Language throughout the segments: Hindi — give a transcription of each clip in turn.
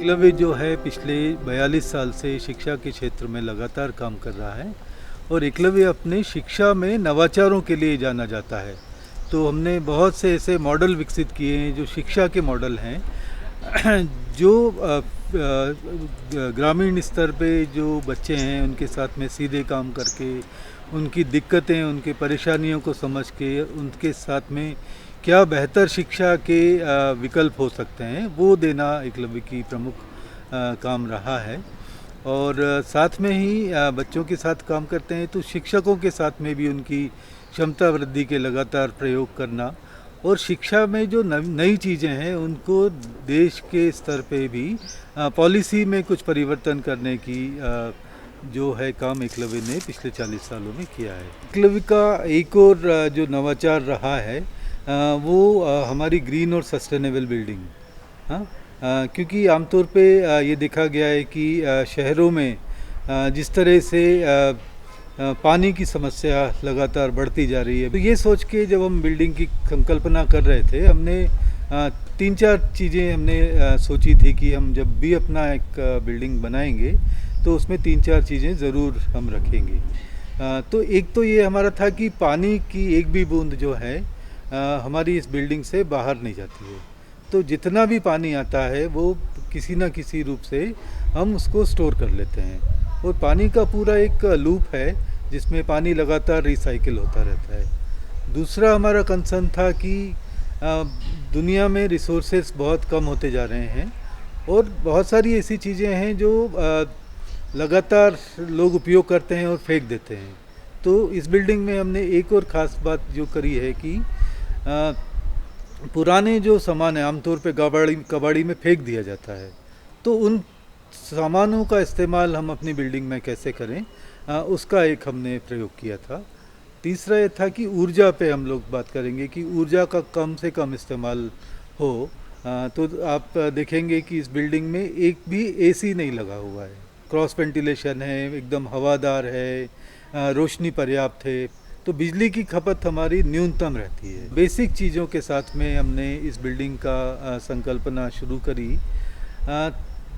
एकलव्य जो है पिछले 42 साल से शिक्षा के क्षेत्र में लगातार काम कर रहा है और एकलव्य अपने शिक्षा में नवाचारों के लिए जाना जाता है। तो हमने बहुत से ऐसे मॉडल विकसित किए हैं जो शिक्षा के मॉडल हैं जो ग्रामीण स्तर पे जो बच्चे हैं उनके साथ में सीधे काम करके उनकी दिक्कतें उनकी परेशानियों को समझ के उनके साथ में क्या बेहतर शिक्षा के विकल्प हो सकते हैं वो देना एकलव्य की प्रमुख काम रहा है। और साथ में ही बच्चों के साथ काम करते हैं तो शिक्षकों के साथ में भी उनकी क्षमता वृद्धि के लगातार प्रयोग करना और शिक्षा में जो नई चीज़ें हैं उनको देश के स्तर पे भी पॉलिसी में कुछ परिवर्तन करने की जो है काम एकलव्य ने पिछले 40 सालों में किया है। एकलव्य का एक और जो नवाचार रहा है वो हमारी ग्रीन और सस्टेनेबल बिल्डिंग। हाँ, क्योंकि आमतौर पे ये देखा गया है कि शहरों में जिस तरह से पानी की समस्या लगातार बढ़ती जा रही है, तो ये सोच के जब हम बिल्डिंग की संकल्पना कर रहे थे हमने 3-4 चीज़ें हमने सोची थी कि हम जब भी अपना एक बिल्डिंग बनाएंगे तो उसमें 3-4 चीज़ें ज़रूर हम रखेंगे। तो एक तो ये हमारा था कि पानी की एक भी बूंद जो है हमारी इस बिल्डिंग से बाहर नहीं जाती है। तो जितना भी पानी आता है वो किसी ना किसी रूप से हम उसको स्टोर कर लेते हैं और पानी का पूरा एक लूप है जिसमें पानी लगातार रिसाइकिल होता रहता है। दूसरा हमारा कंसर्न था कि दुनिया में रिसोर्सेस बहुत कम होते जा रहे हैं और बहुत सारी ऐसी चीज़ें हैं जो लगातार लोग उपयोग करते हैं और फेंक देते हैं। तो इस बिल्डिंग में हमने एक और ख़ास बात जो करी है कि पुराने जो सामान है आमतौर पे कबाड़ी में फेंक दिया जाता है, तो उन सामानों का इस्तेमाल हम अपनी बिल्डिंग में कैसे करें उसका एक हमने प्रयोग किया था। तीसरा ये था कि ऊर्जा पे हम लोग बात करेंगे कि ऊर्जा का कम से कम इस्तेमाल हो। तो आप देखेंगे कि इस बिल्डिंग में एक भी एसी नहीं लगा हुआ है, क्रॉस वेंटिलेशन है, एकदम हवादार है, रोशनी पर्याप्त है, तो बिजली की खपत हमारी न्यूनतम रहती है। बेसिक चीज़ों के साथ में हमने इस बिल्डिंग का संकल्पना शुरू करी।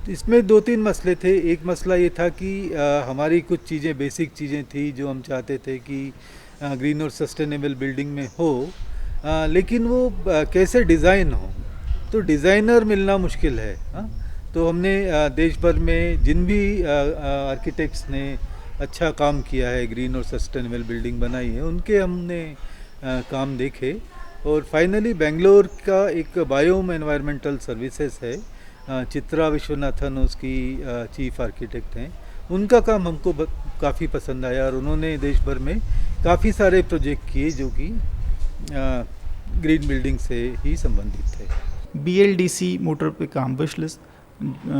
इसमें 2-3 मसले थे। एक मसला ये था कि हमारी कुछ चीज़ें बेसिक चीज़ें थी जो हम चाहते थे कि ग्रीन और सस्टेनेबल बिल्डिंग में हो, लेकिन वो कैसे डिज़ाइन हो, तो डिज़ाइनर मिलना मुश्किल है। तो हमने देश भर में जिन भी आर्किटेक्ट्स ने अच्छा काम किया है, ग्रीन और सस्टेनेबल बिल्डिंग बनाई है, उनके हमने काम देखे और फाइनली बेंगलोर का एक बायोम एनवायरमेंटल सर्विसेज है, चित्रा विश्वनाथन उसकी चीफ आर्किटेक्ट हैं, उनका काम हमको काफ़ी पसंद आया और उन्होंने देश भर में काफ़ी सारे प्रोजेक्ट किए जो कि ग्रीन बिल्डिंग से ही संबंधित थे। BLDC मोटर पे काम विश लिस्ट,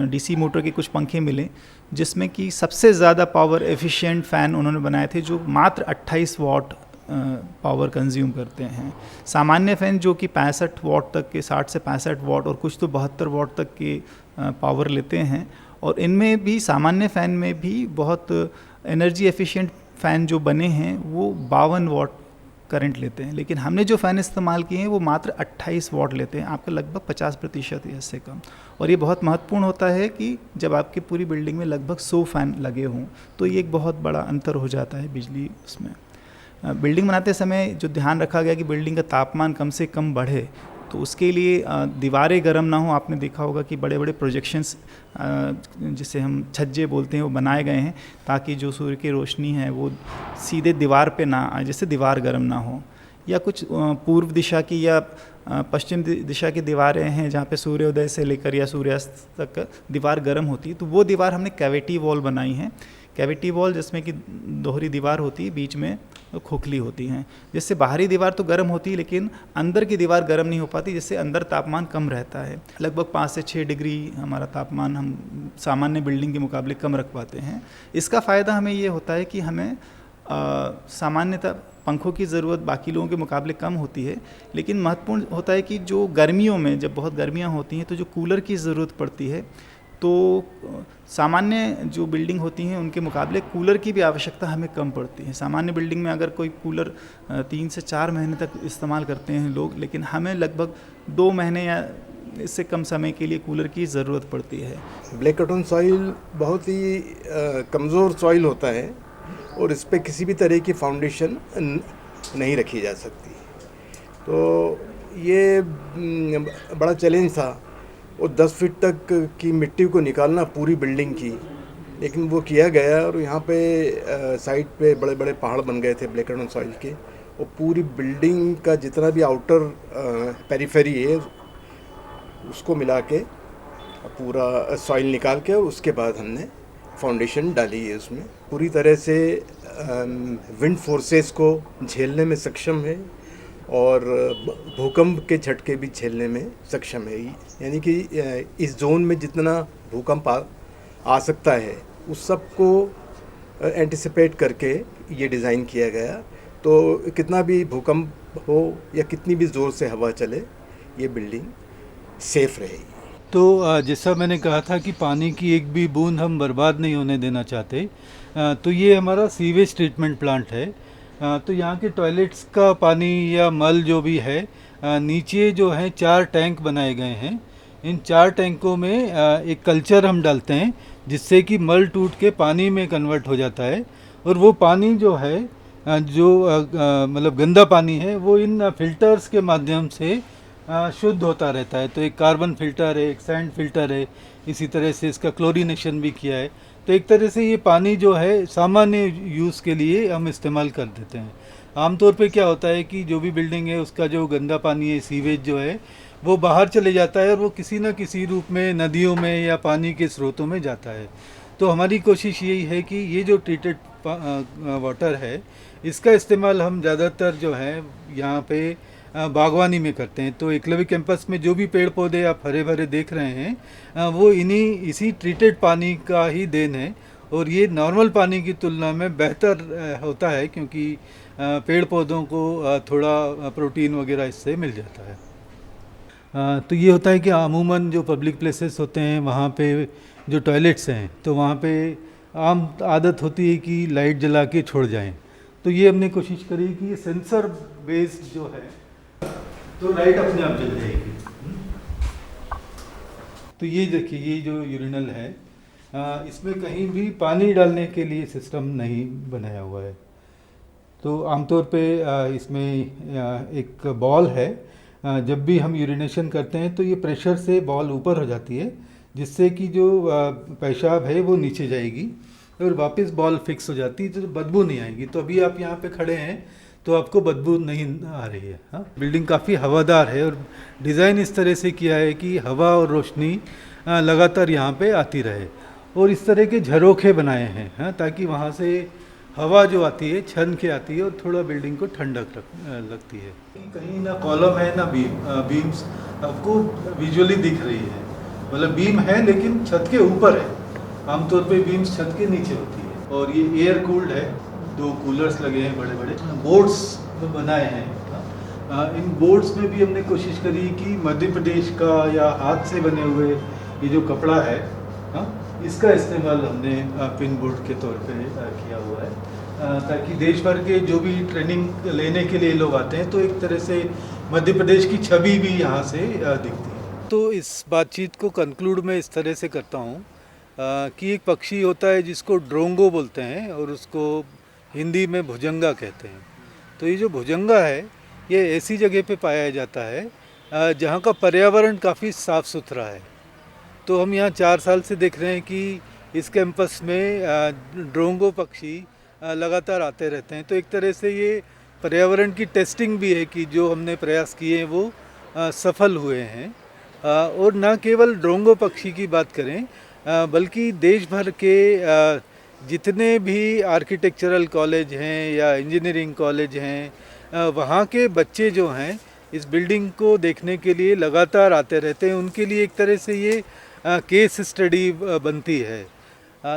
DC मोटर के कुछ पंखे मिले जिसमें कि सबसे ज़्यादा पावर एफिशिएंट फ़ैन उन्होंने बनाए थे जो मात्र 28 वाट पावर कंज्यूम करते हैं। सामान्य फ़ैन जो कि 65 वाट तक के, 60 से 65 वाट और कुछ तो 72 वाट तक के पावर लेते हैं। और इनमें भी सामान्य फ़ैन में भी बहुत एनर्जी एफिशिएंट फ़ैन जो बने हैं वो 52 वाट करंट लेते हैं, लेकिन हमने जो फ़ैन इस्तेमाल किए हैं वो मात्र 28 वाट लेते हैं, आपका लगभग 50% या इससे कम। और ये बहुत महत्वपूर्ण होता है कि जब आपकी पूरी बिल्डिंग में लगभग 100 फ़ैन लगे हों तो ये एक बहुत बड़ा अंतर हो जाता है बिजली उसमें। बिल्डिंग बनाते समय जो ध्यान रखा गया कि बिल्डिंग का तापमान कम से कम बढ़े, तो उसके लिए दीवारें गर्म ना हो। आपने देखा होगा कि बड़े बड़े प्रोजेक्शंस जिसे हम छज्जे बोलते हैं वो बनाए गए हैं ताकि जो सूर्य की रोशनी है वो सीधे दीवार पे ना आए, जिससे दीवार गर्म ना हो। या कुछ पूर्व दिशा की या पश्चिम दिशा की दीवारें हैं जहाँ पे सूर्योदय से लेकर या सूर्यास्त तक दीवार गर्म होती है, तो वो दीवार हमने कैविटी वॉल बनाई है। कैविटी वॉल जिसमें कि दोहरी दीवार होती है, बीच में खोखली होती हैं, जिससे बाहरी दीवार तो गर्म होती है लेकिन अंदर की दीवार गर्म नहीं हो पाती, जिससे अंदर तापमान कम रहता है। लगभग 5 से 6 डिग्री हमारा तापमान हम सामान्य बिल्डिंग के मुकाबले कम रख पाते हैं। इसका फ़ायदा हमें ये होता है कि हमें सामान्यतः पंखों की ज़रूरत बाकी लोगों के मुकाबले कम होती है, लेकिन महत्वपूर्ण होता है कि जो गर्मियों में जब बहुत गर्मियाँ होती हैं तो जो कूलर की ज़रूरत पड़ती है, तो सामान्य जो बिल्डिंग होती हैं उनके मुकाबले कूलर की भी आवश्यकता हमें कम पड़ती है। सामान्य बिल्डिंग में अगर कोई कूलर 3 से 4 महीने तक इस्तेमाल करते हैं लोग, लेकिन हमें लगभग 2 महीने या इससे कम समय के लिए कूलर की ज़रूरत पड़ती है। ब्लैक कॉटन सॉइल बहुत ही कमज़ोर सॉइल होता है और इस पर किसी भी तरह की फाउंडेशन नहीं रखी जा सकती। तो ये बड़ा चैलेंज था, और 10 फीट तक की मिट्टी को निकालना पूरी बिल्डिंग की, लेकिन वो किया गया और यहाँ पे साइड पे बड़े बड़े पहाड़ बन गए थे ब्लैक कॉटन सॉइल के, और पूरी बिल्डिंग का जितना भी आउटर पेरिफेरी है उसको मिला के पूरा सॉइल निकाल के उसके बाद हमने फाउंडेशन डाली है। उसमें पूरी तरह से विंड फोर्सेस को झेलने में सक्षम है और भूकंप के झटके भी झेलने में सक्षम है। यानी कि इस जोन में जितना भूकंप आ सकता है उस सब को एंटिसिपेट करके ये डिज़ाइन किया गया। तो कितना भी भूकंप हो या कितनी भी ज़ोर से हवा चले, ये बिल्डिंग सेफ रहेगी। तो जैसा मैंने कहा था कि पानी की एक भी बूंद हम बर्बाद नहीं होने देना चाहते, तो ये हमारा सीवेज ट्रीटमेंट प्लांट है। तो यहाँ के टॉयलेट्स का पानी या मल जो भी है, नीचे जो है 4 टैंक बनाए गए हैं। इन 4 टैंकों में एक कल्चर हम डालते हैं जिससे कि मल टूट के पानी में कन्वर्ट हो जाता है, और वो पानी जो है जो मतलब गंदा पानी है वो इन फिल्टर्स के माध्यम से शुद्ध होता रहता है। तो एक कार्बन फिल्टर है, एक सैंड फिल्टर है, इसी तरह से इसका क्लोरीनेशन भी किया है। तो एक तरह से ये पानी जो है सामान्य यूज़ के लिए हम इस्तेमाल कर देते हैं। आमतौर पे क्या होता है कि जो भी बिल्डिंग है उसका जो गंदा पानी है, सीवेज जो है, वो बाहर चले जाता है और वो किसी न किसी रूप में नदियों में या पानी के स्रोतों में जाता है। तो हमारी कोशिश यही है कि ये जो ट्रीटेड वाटर है इसका इस्तेमाल हम ज़्यादातर जो है यहाँ पे बागवानी में करते हैं। तो एकलव्य कैंपस में जो भी पेड़ पौधे आप हरे भरे देख रहे हैं वो इसी ट्रीटेड पानी का ही देन है, और ये नॉर्मल पानी की तुलना में बेहतर होता है क्योंकि पेड़ पौधों को थोड़ा प्रोटीन वगैरह इससे मिल जाता है। तो ये होता है कि अमूमन जो पब्लिक प्लेसेस होते हैं वहाँ पे जो टॉयलेट्स हैं तो वहाँ पे आम आदत होती है कि लाइट जला के छोड़ जाएं। तो ये हमने कोशिश करी कि ये सेंसर बेस्ड जो है तो लाइट अपने आप जल जाएगी। तो ये देखिए, ये जो यूरिनल है इसमें कहीं भी पानी डालने के लिए सिस्टम नहीं बनाया हुआ है। तो आमतौर पे इसमें एक बॉल है, जब भी हम यूरिनेशन करते हैं तो ये प्रेशर से बॉल ऊपर हो जाती है जिससे कि जो पेशाब है वो नीचे जाएगी और वापस बॉल फिक्स हो जाती है, तो बदबू नहीं आएगी। तो अभी आप यहाँ पे खड़े हैं तो आपको बदबू नहीं आ रही है। हाँ, बिल्डिंग काफ़ी हवादार है और डिज़ाइन इस तरह से किया है कि हवा और रोशनी लगातार यहाँ पे आती रहे, और इस तरह के झरोखे बनाए हैं हाँ, ताकि वहाँ से हवा जो आती है छन के आती है और थोड़ा बिल्डिंग को ठंडक लगती है। कहीं ना कॉलम है ना बीम्स आपको विजुअली दिख रही है, मतलब बीम है लेकिन छत के ऊपर है। आमतौर पे बीम्स छत के नीचे होती है। और ये एयर कूल्ड है, 2 कूलर्स लगे हैं बड़े बड़े, बोर्ड्स बनाए हैं। इन बोर्ड्स में भी हमने कोशिश करी कि मध्य प्रदेश का या हाथ से बने हुए ये जो कपड़ा है इसका इस्तेमाल हमने पिन बोर्ड के तौर पे किया हुआ है, ताकि देश भर के जो भी ट्रेनिंग लेने के लिए लोग आते हैं तो एक तरह से मध्य प्रदेश की छवि भी यहाँ से दिखती है। तो इस बातचीत को कंक्लूड मैं इस तरह से करता हूँ कि एक पक्षी होता है जिसको ड्रोंगो बोलते हैं और उसको हिंदी में भुजंगा कहते हैं। तो ये जो भुजंगा है ये ऐसी जगह पे पाया जाता है जहाँ का पर्यावरण काफ़ी साफ़ सुथरा है। तो हम यहाँ 4 साल से देख रहे हैं कि इस कैंपस में ड्रोंगो पक्षी लगातार आते रहते हैं। तो एक तरह से ये पर्यावरण की टेस्टिंग भी है कि जो हमने प्रयास किए हैं वो सफल हुए हैं। और न केवल ड्रोंगो पक्षी की बात करें बल्कि देश भर के जितने भी आर्किटेक्चरल कॉलेज हैं या इंजीनियरिंग कॉलेज हैं वहाँ के बच्चे जो हैं इस बिल्डिंग को देखने के लिए लगातार आते रहते हैं। उनके लिए एक तरह से ये केस स्टडी बनती है।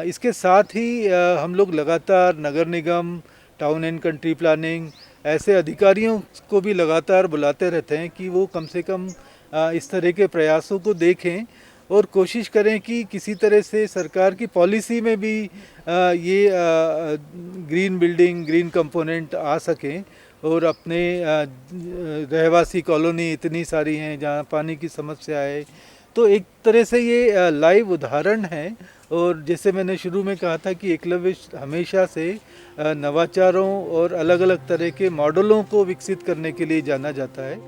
इसके साथ ही हम लोग लगातार नगर निगम, टाउन एंड कंट्री प्लानिंग ऐसे अधिकारियों को भी लगातार बुलाते रहते हैं कि वो कम से कम इस तरह के प्रयासों को देखें और कोशिश करें कि किसी तरह से सरकार की पॉलिसी में भी ये ग्रीन बिल्डिंग, ग्रीन कंपोनेंट आ सकें और अपने रहवासी कॉलोनी इतनी सारी हैं जहाँ पानी की समस्या है। तो एक तरह से ये लाइव उदाहरण है। और जैसे मैंने शुरू में कहा था कि एकलव्य हमेशा से नवाचारों और अलग अलग तरह के मॉडलों को विकसित करने के लिए जाना जाता है।